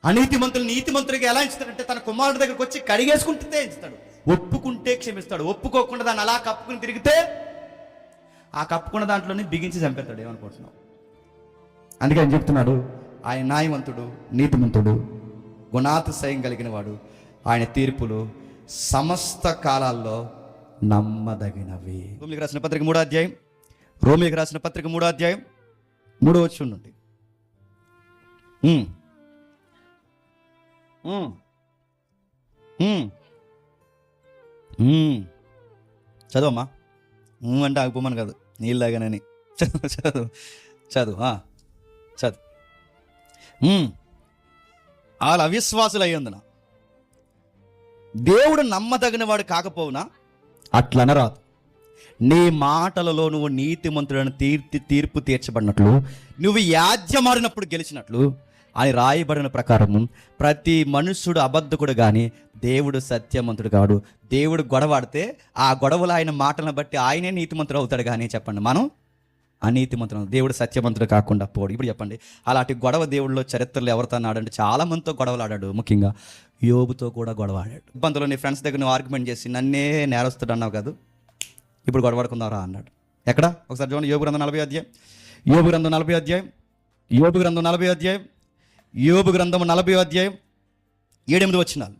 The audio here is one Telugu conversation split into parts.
అనీతిమంతులు నీతిమంతుడిగా ఎలా ఎంచుతాడంటే తన కుమారుడి దగ్గరకు వచ్చి కడిగేసుకుంటే ఎంచుతాడు, ఒప్పుకుంటే క్షమిస్తాడు, ఒప్పుకోకుండా దాన్ని అలా కప్పుకుని తిరిగితే ఆ కప్పుకున్న దాంట్లోనే బిగించి చంపేస్తాడు. ఏమనుకుంటున్నావు? అందుకే ఆయన చెప్తున్నాడు, ఆయన న్యాయవంతుడు, నీతిమంతుడు, గుణాతిశయం కలిగిన వాడు, ఆయన తీర్పులు సమస్త కాలాల్లో నమ్మదగినవి. రోమిలికి రాసిన పత్రిక 3వ అధ్యాయం, రోమిలికి రాసిన పత్రిక 3వ అధ్యాయం 3వ వచనం నుండి చదువమ్మా. అంటే ఆగిపోమని కాదు, నీళ్ళు తాగానని. చదువు చదువు చదువు చదువు. వాళ్ళ అవిశ్వాసులు అయ్యందున దేవుడు నమ్మదగిన వాడు కాకపోవునా అట్లనరాదు. నీ మాటలలో నువ్వు నీతిమంతులను తీర్పు తీర్చబడినట్లు, నువ్వు యాజ్యమాడినప్పుడు గెలిచినట్లు అని రాయబడిన ప్రకారము ప్రతి మనుష్యుడు అబద్ధకుడు కానీ దేవుడు సత్యమంతుడు కాడు. దేవుడు గొడవాడితే ఆ గొడవలు ఆయన మాటలను బట్టి ఆయనే నీతిమంతుడు అవుతాడు. కానీ చెప్పండి, మనం అనీతిమంతుడు, దేవుడు సత్యమంతుడు కాకుండా పోడు. ఇప్పుడు చెప్పండి, అలాంటి గొడవ దేవుడిలో చరిత్రలో ఎవరితో ఆడాడంటే చాలా మందితో గొడవలు ఆడాడు. ముఖ్యంగా యోబుతో కూడా గొడవ ఆడాడు. ఇబ్బందులో నీ ఫ్రెండ్స్ దగ్గర నువ్వు ఆర్గ్యుమెంట్ చేసి నన్నే నేరస్తుడు అన్నావు కాదు, ఇప్పుడు గొడవడుకుందారా అన్నాడు. ఎక్కడ? ఒకసారి చూడండి, యోబు గ్రంథం 40వ అధ్యాయం, యోబు గ్రంథం 40వ అధ్యాయం, యోబు గ్రంథం 40వ అధ్యాయం, యోబు గ్రంథం 40వ అధ్యాయం 7-8 వచనాలు.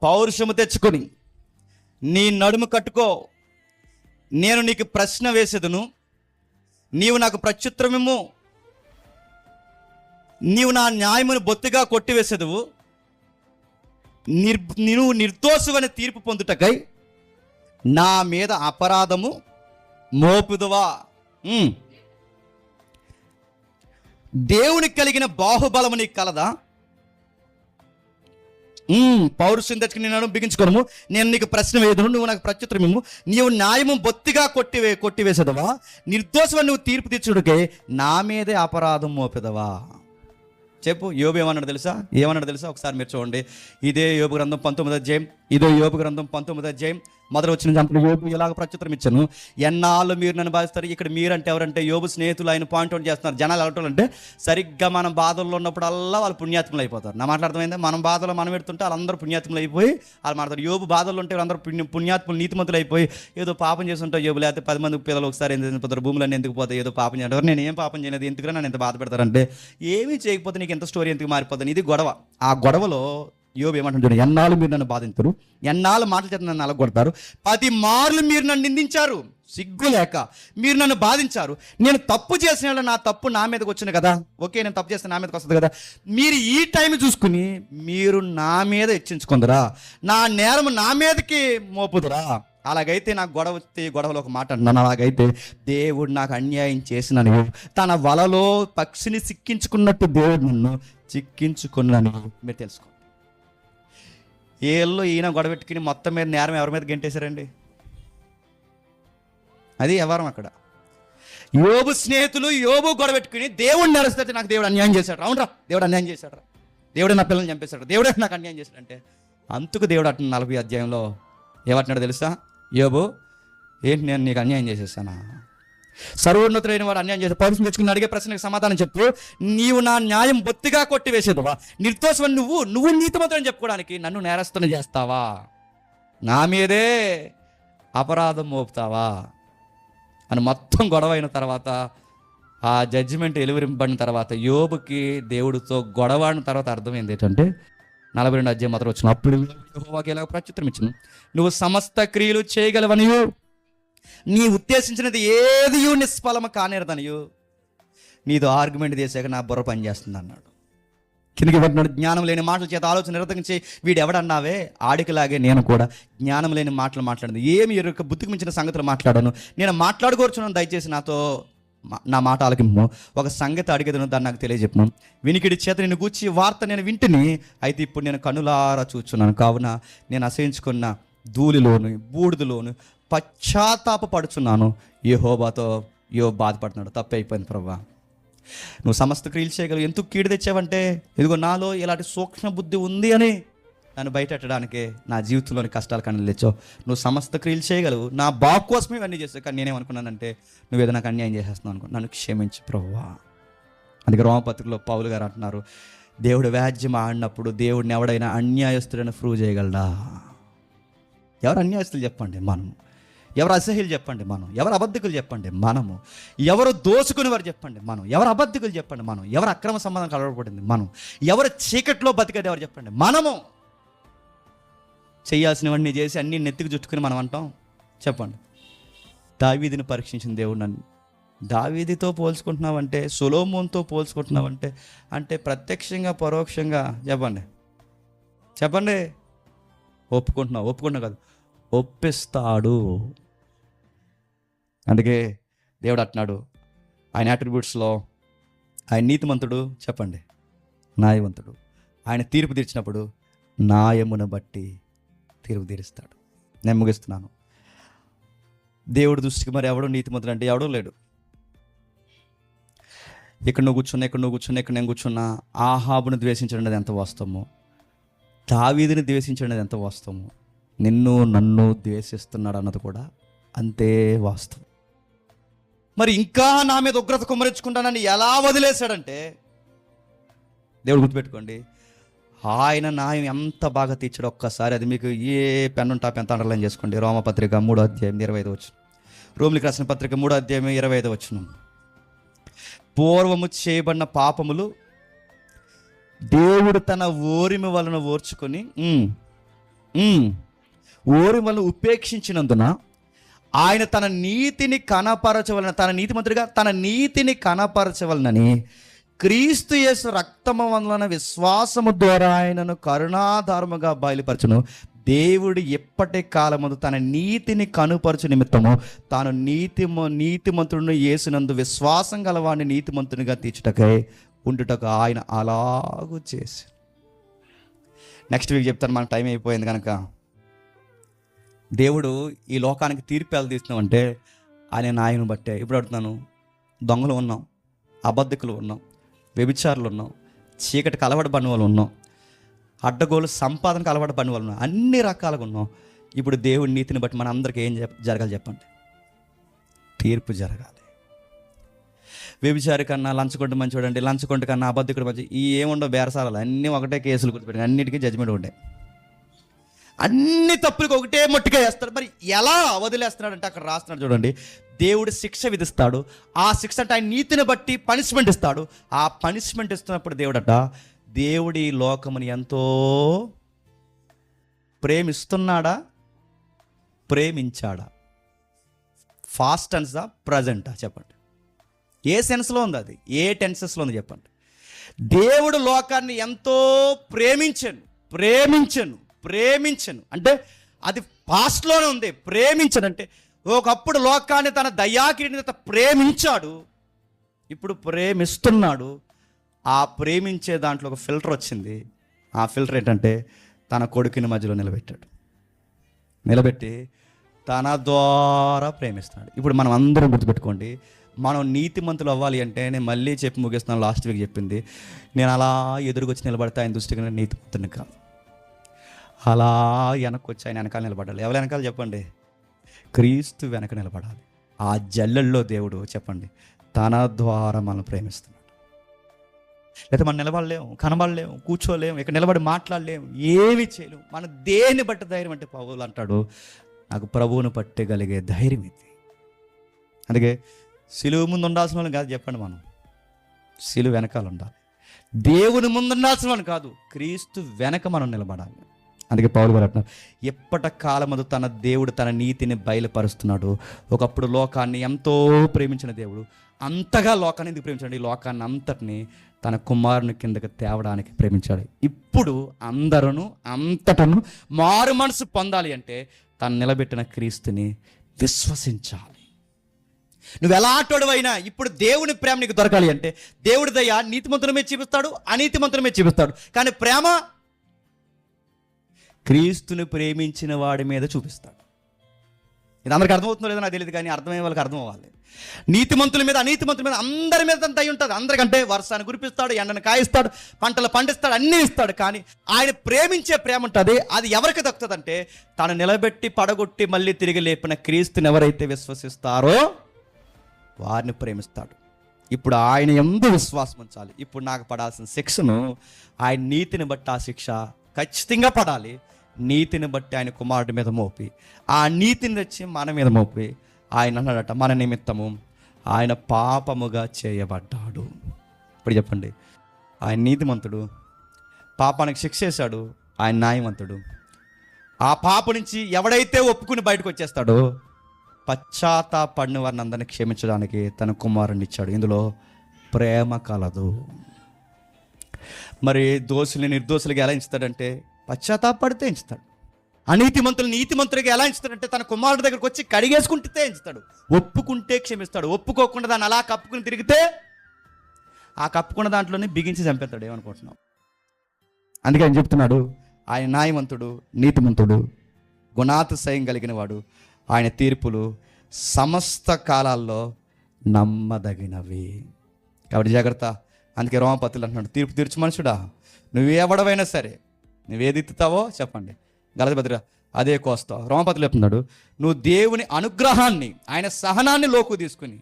పౌరుషము తెచ్చుకొని నీ నడుము కట్టుకో, నేను నీకు ప్రశ్న వేసేదను, నీవు నాకు ప్రత్యుత్తరమిమ్ము. నీవు నా న్యాయమును బొత్తిగా కొట్టివేసేదువు, నువ్వు నిర్దోషమని తీర్పు పొందుటకై నా మీద అపరాధము మోపుదువా. దేవునికి కలిగిన బాహుబలము నీకు కలదా? పౌరుషం తెచ్చుకుని నేను బిగించుకోను, నేను నీకు ప్రశ్న వేయదును, నువ్వు నాకు ప్రత్యుత్తరము. నీవు న్యాయము బొత్తిగా కొట్టివేసేదవా, నిర్దోషమని నువ్వు తీర్పు తీర్చుడికే నా మీదే అపరాధం మోపెదవా. చెప్పు, యోబు ఏమన్నాడు తెలుసా? ఒకసారి మీరు చూడండి. ఇదే యోబు గ్రంథం 19వ అధ్యాయం, ఇదే యోబు గ్రంథం 19వ అధ్యాయం మొదటి వచ్చిన దాంట్లో యోబు ఇలాగ ప్రత్యుత్తరం ఇచ్చాను. ఎన్నాళ్ళు మీరు నన్ను బాధిస్తారు. ఇక్కడ మీరంటే ఎవరంటే యోబు స్నేహితులు ఆయన పాయింట్అవుట్ చేస్తున్నారు. జనాలు అంటే సరిగ్గా మనం బాధల్లో ఉన్నప్పుడల్లా వాళ్ళు పుణ్యాత్ములు అయిపోతారు. నా మాట్లాడమైందా? మనం బాధలో మనం పెడుతుంటే వాళ్ళందరూ పుణ్యాత్ములు అయిపోయి వాళ్ళు మాట్లాడతారు. యోబు బాధల్లో ఉంటే వాళ్ళందరూ పుణ్యాత్ములు నీతిమంతులు అయిపోయి ఏదో పాపం చేస్తుంటారు. యోబు లేకపోతే 10 మంది పిల్లలు ఒకసారి ఎందుకు పోతారు, భూములన్నీ ఎందుకు పోతాయి, ఏదో పాపం చేయడం. నేను ఏం పాపం చేయలేదు, ఎందుకు నన్ను ఎంత బాధ పెడతారంటే ఏమీ చేయకపోతే నీకు ఎంత స్టోరీ ఎందుకు మారిపోతుంది. ఇది గొడవ. ఆ గొడవలో యోబు ఏమంటాడు? ఎన్నాళ్ళు మీరు నన్ను బాధించరు, ఎన్నాళ్ళు మాటలు చేత నన్ను అలగొడతారు, 10 మార్లు మీరు నన్ను నిందించారు, సిగ్గు లేక మీరు నన్ను బాధించారు. నేను తప్పు చేసిన నా తప్పు నా మీదకి వచ్చింది కదా, ఓకే, నేను తప్పు చేస్తే నా మీదకి వస్తుంది కదా, మీరు ఈ టైం చూసుకుని మీరు నా మీద హెచ్చించుకుందరా, నా నేరం నా మీదకి మోపుదురా. అలాగైతే నాకు గొడవ వస్తే గొడవలో ఒక మాట అంటున్నాను, అలాగైతే దేవుడు నాకు అన్యాయం చేసినను, తన వలలో పక్షిని సిక్కించుకున్నట్టు దేవుడు నన్ను చిక్కించుకున్నాను. మీరు తెలుసుకో, ఏళ్ళు ఈయన గొడవ పెట్టుకుని మొత్తం మీద నేరం ఎవరి మీద గెంటేశారండి? అది వ్యవహారం. అక్కడ యోబు స్నేహితులు యోబు గొడవ పెట్టుకుని దేవుడిని నడుస్తే నాకు దేవుడు అన్యాయం చేశాడు, అవునరా దేవుడు అన్యాయం చేశాడు, దేవుడే నా పిల్లల్ని చంపేశాడు, దేవుడే నాకు అన్యాయం చేశాడంటే అందుకు దేవుడు అట్లా 40వ అధ్యాయంలో ఏమంటున్నాడు తెలుసా? యోబు, ఏంటి నేను నీకు అన్యాయం చేసేసానా? సర్వోన్నతుడైన వాడు అన్యాయం చేశాడు. పౌరుషం తెచ్చుకుని అడిగే ప్రశ్నకు సమాధానం చెప్పు. నీవు నా న్యాయం బొత్తిగా కొట్టివేసేదువా, నిర్దోషమని నువ్వు నీతిమంతుడని చెప్పుకోవడానికి నన్ను నేరస్తుని చేస్తావా, నా మీదే అపరాధం మోపుతావా అని మొత్తం గొడవ అయిన తర్వాత, ఆ జడ్జిమెంట్ వెలువరింపబడిన తర్వాత యోబుకి దేవుడితో గొడవ అయిన తర్వాత అర్థమైంది ఏంటంటే 42వ అధ్యాయం మొదలు వచ్చిన అప్పుడు యెహోవాకి ఇలా ప్రత్యుత్తరం ఇచ్చిన, నువ్వు సమస్త క్రియలు చేయగలవనియు, నీ ఉద్దేశించినది ఏది నిష్ఫలము కానేరదనియు, నీతో ఆర్గ్యుమెంట్ చేశాక నా బుర్ర పనిచేస్తుంది అన్నాడు. కిందకి పట్టినాడు. జ్ఞానం లేని మాటల చేత ఆలోచన నిరతంచి వీడు ఎవడన్నావే, ఆడికిలాగే నేను కూడా జ్ఞానం లేని మాటలు మాట్లాడింది, ఏమి ఎరుక బుద్ధికి మించిన సంగతులు మాట్లాడాను, నేను మాట్లాడుకోవచ్చున్నాను, దయచేసి నాతో నా మాట ఆలకింపు. ఒక సంగతి అడిగేదను, దాన్ని నాకు తెలియజెప్పను. వినికిడి చేత నేను గూర్చి వార్త నేను వింటిని, అయితే ఇప్పుడు నేను కనులారా చూచున్నాను. కావున నేను అసహించుకున్న ధూళిలోను బూడిదలోను పశ్చాత్తాపడుచున్నాను. యెహోవాతో యోబు బాధపడుతున్నాడు. తప్పే అయిపోయింది ప్రభువా, నువ్వు సమస్త క్రియలు చేయగలవు, ఎందుకు కీడు తెచ్చావంటే ఇదిగో నాలో ఇలాంటి సూక్ష్మ బుద్ధి ఉంది అని నన్ను బయటెట్టడానికే నా జీవితంలోని కష్టాలు కన్నా తెచ్చావు. నువ్వు సమస్త క్రియలు చేయగలవు, నా బాగు కోసమే ఇవన్నీ చేస్తావు, కానీ నేనేమనుకున్నానంటే నువ్వేదో నాకు అన్యాయం చేసేస్తున్నావు అనుకో, నన్ను క్షమించు ప్రభువా. అందుకే రోమపత్రికలో పౌలు గారు అంటున్నారు, దేవుడు వ్యాజ్యం ఆడినప్పుడు దేవుడిని ఎవడైనా అన్యాయస్తుడని ప్రూవ్ చేయగలడా? ఎవరు అన్యాయస్తులు చెప్పండి? మనము. ఎవరు అసహ్యులు చెప్పండి? మనం. ఎవరు అబద్ధికులు చెప్పండి? మనము. ఎవరు దోచుకునేవారు చెప్పండి? మనం. ఎవరు అబద్ధికులు చెప్పండి? మనం. ఎవరు అక్రమ సంబంధం కలవబడింది? మనం. ఎవరు చీకట్లో బతికేది ఎవరు చెప్పండి? మనము. చేయాల్సినవన్నీ చేసి అన్నీ నెత్తికి చుట్టుకుని మనం అంటాం. చెప్పండి. దావీదుని పరీక్షించిన దేవుడు నన్ను దావీదుతో పోల్చుకుంటున్నావంటే, సొలొమోనుతో పోల్చుకుంటున్నావంటే, అంటే ప్రత్యక్షంగా పరోక్షంగా చెప్పండి ఒప్పుకుంటున్నా కాదు, ఒప్పిస్తాడు. అందుకే దేవుడు అంటున్నాడు ఆయన అట్రిబ్యూట్స్లో, ఆయన నీతిమంతుడు, చెప్పండి న్యాయవంతుడు. ఆయన తీర్పు తీర్చినప్పుడు న్యాయమును బట్టి తీర్పు తీరుస్తాడు. నేను ముగిస్తున్నాను. దేవుడి దృష్టికి మరి ఎవడు నీతిమంతుడు అంటే ఎవడూ లేడు. ఇక్కడ నువ్వు కూర్చున్నా, ఇక్కడ నేను కూర్చున్నా, ఆహాబును ద్వేషించడం అనేది ఎంత వాస్తవమో, దావీదుని ద్వేషించడం అనేది ఎంత వాస్తవమో, నిన్ను నన్ను ద్వేషిస్తున్నాడు అన్నది కూడా అంతే వాస్తవం. మరి ఇంకా నా మీద ఉగ్రత కుమ్మరించుకుంటానని ఎలా వదిలేశాడంటే, దేవుడు గుర్తుపెట్టుకోండి, ఆయన న్యాయం ఎంత బాగా తీర్చాడు. ఒక్కసారి అది మీకు ఏ పెన్ను ఉంటే ఆ పెన్ అండర్లైన్ చేసుకోండి. రోమపత్రిక 3వ అధ్యాయం 25వ వచనం. రోమిలికి రాసిన పత్రిక 3వ అధ్యాయం 25వ వచనం. పూర్వము చేయబడిన పాపములు దేవుడు తన ఓరిమి వలన ఓర్చుకొని ఓరిమి వలన ఉపేక్షించినందున ఆయన తన నీతిని కనపరచవలన, తన నీతిమంతుడిగా తన నీతిని కనపరచవలనని క్రీస్తు యేసు రక్తము వలన విశ్వాసము ద్వారా ఆయనను కరుణాధారముగా బయలుపరచును. దేవుడు ఎప్పటి కాలమందు తన నీతిని కనుపరచు నిమిత్తము తాను నీతిమంతుడును యేసునందు విశ్వాసం గలవాడిని నీతిమంతునిగా తీర్చుటకై ఉండుటకు ఆయన అలాగూ చేసి. నెక్స్ట్ వీక్ చెప్తాను, మనకు టైం అయిపోయింది కనుక. దేవుడు ఈ లోకానికి తీర్పు ఎలా తీస్తున్నామంటే ఆయన న్యాయం బట్టే. ఇప్పుడు అడుగుతున్నాను, దొంగలు ఉన్నాం, అబద్ధికులు ఉన్నాం, వ్యభిచారులు ఉన్నాం, చీకటికి అలవాటు పడిన వాళ్ళు ఉన్నాం, అడ్డగోలు సంపాదనకు అలవాటు పడిన వాళ్ళు ఉన్నాం, అన్ని రకాలుగా ఉన్నాం. ఇప్పుడు దేవుడి నీతిని బట్టి మన అందరికీ ఏం జరగాలి చెప్పండి? తీర్పు జరగాలి. వ్యభిచారి కన్నా లంచగొండ మంచి చూడండి, లంచగొండ కన్నా అబద్ధికుడు మంచి, ఈ ఏముండవు బేరసారాలు, అన్నీ ఒకటే కేసులు గుర్తుపెట్టి అన్నిటికీ జడ్జిమెంట్ ఉండే, అన్ని తప్పులకు ఒకటే మొట్టిగా వేస్తాడు. మరి ఎలా వదిలేస్తున్నాడు అంటే అక్కడ రాస్తున్నాడు చూడండి, దేవుడు శిక్ష విధిస్తాడు. ఆ శిక్ష అంటే ఆయన నీతిని బట్టి పనిష్మెంట్ ఇస్తాడు. ఆ పనిష్మెంట్ ఇస్తున్నప్పుడు దేవుడి లోకముని ఎంతో ప్రేమిస్తున్నాడా, ప్రేమించాడా? ఫాస్ట్ టెన్సా, ప్రజెంటా? చెప్పండి. ఏ సెన్స్లో ఉంది అది? ఏ టెన్సెస్లో ఉంది చెప్పండి? దేవుడు లోకాన్ని ఎంతో ప్రేమించను అంటే అది పాస్ట్లోనే ఉంది. ప్రేమించను అంటే ఒకప్పుడు లోకాన్ని తన దయాకిరీటితో ప్రేమించాడు, ఇప్పుడు ప్రేమిస్తున్నాడు. ఆ ప్రేమించే దాంట్లో ఒక ఫిల్టర్ వచ్చింది. ఆ ఫిల్టర్ ఏంటంటే తన కొడుకుని మధ్యలో నిలబెట్టి తన ద్వారా ప్రేమిస్తున్నాడు. ఇప్పుడు మనం అందరం గుర్తుపెట్టుకోండి, మనం నీతిమంతులు అవ్వాలి అంటే, నేను మళ్ళీ చెప్పి ముగిస్తున్నాను, లాస్ట్ వీక్ చెప్పింది, నేను అలా ఎదురుకొచ్చి నిలబడితే ఆయన దృష్టికి నేను నీతిమంతుని కాదు. అలా వెనక్కి వచ్చి ఆయన వెనకాల నిలబడాలి. ఎవరి వెనకాల చెప్పండి? క్రీస్తు వెనక నిలబడాలి. ఆ జల్లెల్లో దేవుడు చెప్పండి తన ద్వారా మనం ప్రేమిస్తున్నాడు. లేదా మనం నిలబడలేము, కనబడలేము, కూర్చోలేము, ఇక్కడ నిలబడి మాట్లాడలేము, ఏమి చేయలేము. మన దేన్ని బట్టి ధైర్యం అంటే పౌలు అంటాడు, నాకు ప్రభువును పట్టగలిగే ధైర్యం ఇది. అందుకే సిలువ ముందు ఉండాల్సిన వాళ్ళు కాదు చెప్పండి, మనం సిలువ వెనకాల ఉండాలి. దేవుని ముందు ఉండాల్సిన వాళ్ళు కాదు, క్రీస్తు వెనక మనం నిలబడాలి. అందుకే పౌలు గారు అంటున్నారు, ఎప్పటి కాలమందు తన దేవుడు తన నీతిని బయలుపరుస్తున్నాడు. ఒకప్పుడు లోకాన్ని ఎంతో ప్రేమించిన దేవుడు అంతగా లోకాన్ని ఎందుకు ప్రేమించాడు? ఈ లోకాన్ని అంతటిని తన కుమారుని కిందకి తేవడానికి ప్రేమించాడు. ఇప్పుడు అంతటను మారు మనసు పొందాలి అంటే తను నిలబెట్టిన క్రీస్తుని విశ్వసించాలి. నువ్వు ఎలాంటోడువైనా ఇప్పుడు దేవుని ప్రేమ నీకు దొరకాలి అంటే దేవుడి దయ నీతిమంతుల మీద చూపిస్తాడు, అనీతిమంతుల మీద చూపిస్తాడు. కానీ ప్రేమ క్రీస్తుని ప్రేమించిన వాడి మీద చూపిస్తాడు. ఇది అందరికి అర్థమవుతుందో లేదో నాకు తెలియదు, కానీ అర్థమయ్యే వాళ్ళకి అర్థం అవ్వాలి. నీతిమంతుల మీద అనీతిమంతుల మీద అందరి మీద దయ ఉంటుంది. అందరికంటే వర్షాన్ని కురిపిస్తాడు, ఎండను కాయిస్తాడు, పంటలు పండిస్తాడు, అన్నీ ఇస్తాడు. కానీ ఆయన ప్రేమించే ప్రేమ ఉంటుంది. అది ఎవరికి దక్కుతుందంటే తాను నిలబెట్టి పడగొట్టి మళ్ళీ తిరిగి లేపిన క్రీస్తుని ఎవరైతే విశ్వసిస్తారో వారిని ప్రేమిస్తాడు. ఇప్పుడు ఆయన యందు విశ్వాసం ఉంచాలి. ఇప్పుడు నాకు పడాల్సిన శిక్షను ఆయన నీతిని బట్టి ఆ శిక్ష ఖచ్చితంగా పడాలి. నీతిని బట్టి ఆయన కుమారుడి మీద మోపి, ఆ నీతిని తెచ్చి మన మీద మోపి ఆయన అన్నాడట, మన నిమిత్తము ఆయన పాపముగా చేయబడ్డాడు. ఇప్పుడు చెప్పండి, ఆయన నీతిమంతుడు, పాపానికి శిక్ష వేశాడు. ఆయన న్యాయవంతుడు. ఆ పాప నుంచి ఎవడైతే ఒప్పుకుని బయటకు వచ్చేస్తాడో, పశ్చాత్తాపడిన వారిని అందరినీ క్షమించడానికి తన కుమారుని ఇచ్చాడు. ఇందులో ప్రేమ కలదు. మరి దోషుల్ని నిర్దోషులుగా ఎలా ఎంచుతాడంటే పశ్చాత్తాపడితే ఎంచుతాడు. అనీతిమంతులు నీతిమంతులుగా ఎలా ఎంచుతాడంటే తన కుమారుడి దగ్గరకు వచ్చి కడిగేసుకుంటే ఎంచుతాడు. ఒప్పుకుంటే క్షమిస్తాడు. ఒప్పుకోకుండా దాన్ని అలా కప్పుకుని తిరిగితే ఆ కప్పుకున్న దాంట్లోనే బిగించి చంపేస్తాడు. ఏమనుకుంటున్నావు? అందుకే ఆయన చెప్తున్నాడు, ఆయన న్యాయవంతుడు, నీతిమంతుడు, గుణాతిశయం కలిగిన వాడు. ఆయన తీర్పులు సమస్త కాలాల్లో నమ్మదగినవి. కాబట్టి జాగ్రత్త. అందుకే రోమపత్రులు అంటున్నాడు, తీర్పు తీర్చు మనుషుడా, నువ్వెవడవైనా సరే, నువ్వేది ఎత్తుతావో చెప్పండి, గలతిపత్రిక అదే కోస్తావు. రోమపత్రులు చెప్తున్నాడు, నువ్వు దేవుని అనుగ్రహాన్ని, ఆయన సహనాన్ని లోకు తీసుకుని,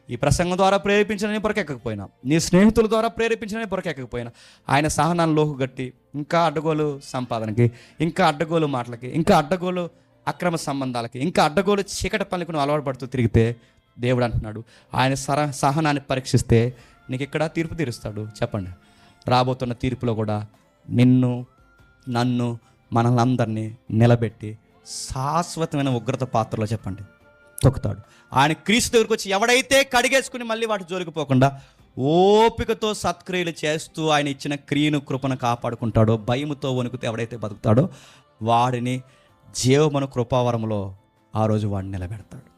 ఈ ప్రసంగం ద్వారా ప్రేరేపించడానికి పొరకెక్కకపోయినా, నీ స్నేహితుల ద్వారా ప్రేరేపించడానికి పొరకెక్కకపోయినా, ఆయన సహనాన్ని లోకు గట్టి ఇంకా అడ్డగోలు సంపాదనకి, ఇంకా అడ్డగోలు మాటలకి, ఇంకా అడ్డగోలు అక్రమ సంబంధాలకి, ఇంకా అడ్డగోలు చీకటి పనులకు నువ్వు అలవాటు పడుతూ తిరిగితే దేవుడు అంటున్నాడు, ఆయన సహనాన్ని పరీక్షిస్తే నీకు ఇక్కడ తీర్పు తీరుస్తాడు. చెప్పండి, రాబోతున్న తీర్పులో కూడా నిన్ను, నన్ను, మనల్ని అందరినీ నిలబెట్టి శాశ్వతమైన ఉగ్రత పాత్రలో చెప్పండి తొక్కుతాడు. ఆయన క్రీస్తు దగ్గరికి వచ్చి ఎవడైతే కడిగేసుకుని మళ్ళీ వాటి జోలికి పోకుండా ఓపికతో సత్క్రియలు చేస్తూ ఆయన ఇచ్చిన క్రియను, కృపను కాపాడుకుంటాడో, భయముతో వణుకుతూ ఎవడైతే బతుకుతాడో వాడిని జీవమును కృపావరంలో ఆ రోజు వాడిని నిలబెడతాడు.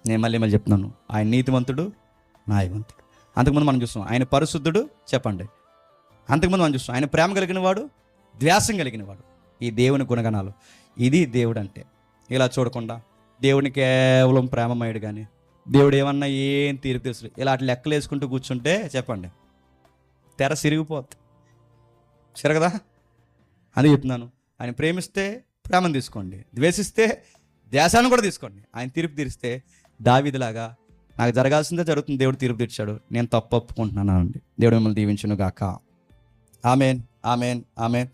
నేను మళ్ళీ చెప్తున్నాను, ఆయన నీతిమంతుడు, న్యాయవంతుడు. అంతకుముందు మనం చూస్తాం ఆయన పరిశుద్ధుడు. చెప్పండి, అంతకుముందు మనం చూస్తాం ఆయన ప్రేమ కలిగిన వాడు, ద్వేషం కలిగిన వాడు. ఈ దేవుని గుణగణాలు. ఇది దేవుడు అంటే. ఇలా చూడకుండా దేవుని కేవలం ప్రేమమయుడు కానీ దేవుడు ఏమన్నా ఏం తీర్పు తెలుసు ఇలా అట్లా లెక్కలు వేసుకుంటూ కూర్చుంటే చెప్పండి తెర సిరిగిపోతుంది. సరే కదా? అని చెప్తున్నాను. ఆయన ప్రేమిస్తే ప్రేమను తీసుకోండి, ద్వేషిస్తే ద్వేషాన్ని కూడా తీసుకోండి. ఆయన తీర్పు తీరిస్తే దావీదులాగా నాకు జరగాల్సిందే జరుగుతుంది, దేవుడు తీర్పు తీర్చాడు, నేను తప్పు ఒప్పుకుంటున్నాను అండి. దేవుడు మిమ్మల్ని దీవించును గాక. Amen, amen, amen.